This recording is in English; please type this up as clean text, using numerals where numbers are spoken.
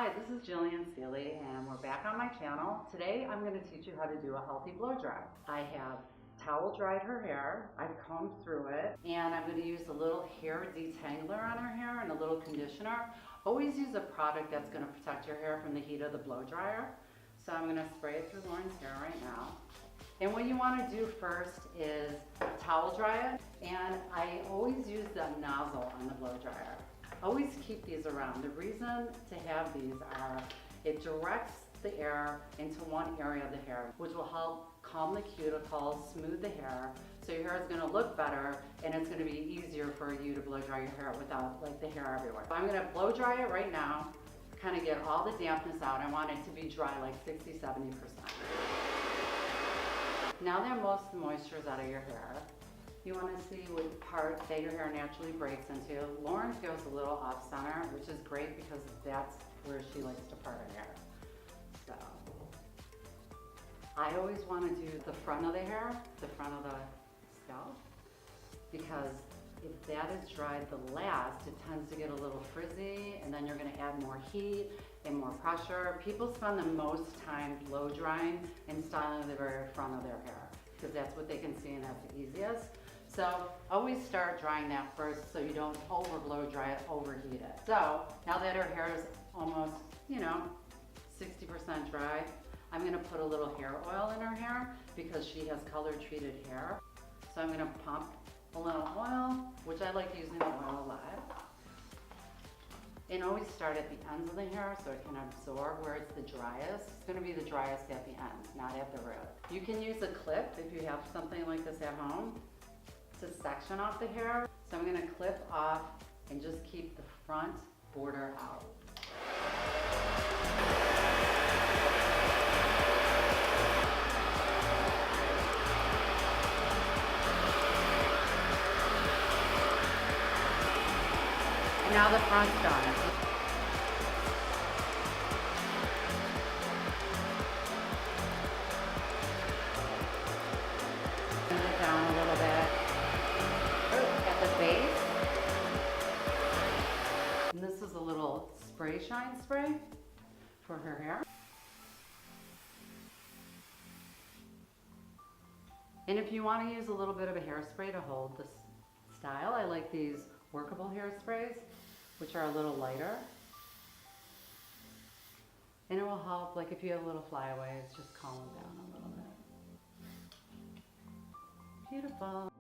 Hi, this is Jillian and we're back on my channel. Today I'm going to teach you how to do a healthy blow dry. I have towel dried her hair, I've combed through it, and I'm going to use a little hair detangler on her hair and a little conditioner. Always use a product that's going to protect your hair from the heat of the blow dryer. So I'm going to spray it through Lauren's hair right now. And what you want to do first is towel dry it, and I always use the nozzle on the blow dryer. Always keep these around. The reason to have these are it directs the air into one area of the hair, which will help calm the cuticles, smooth the hair, so your hair is going to look better and it's going to be easier for you to blow dry your hair without like the hair everywhere. So I'm going to blow dry it right now, kind of get all the dampness out. I want it to be dry like 60-70%. Now that most of the moisture is out of your hair, you want to see what part that your hair naturally breaks into. Lauren's goes a little off center, which is great because that's where she likes to part her hair. So I always want to do the front of the hair, the front of the scalp, because if that is dried the last, it tends to get a little frizzy, and then you're going to add more heat and more pressure. People spend the most time blow drying and styling the very front of their hair because that's what they can see and that's the easiest. So always start drying that first so you don't over blow dry it, overheat it. So now that her hair is almost, 60% dry, I'm going to put a little hair oil in her hair because she has color treated hair. So I'm going to pump a little oil, which I like using the oil a lot. And always start at the ends of the hair so it can absorb where it's the driest. It's going to be the driest at the ends, not at the root. You can use a clip if you have something like this at home to section off the hair. So I'm going to clip off and just keep the front border out. And now the front's done. Bring it down a little bit. At the base. And this is a little spray shine spray for her hair. And if you want to use a little bit of a hairspray to hold this style, I like these workable hairsprays, which are a little lighter. And it will help, like if you have little flyaways, just calm them down a little bit. Beautiful.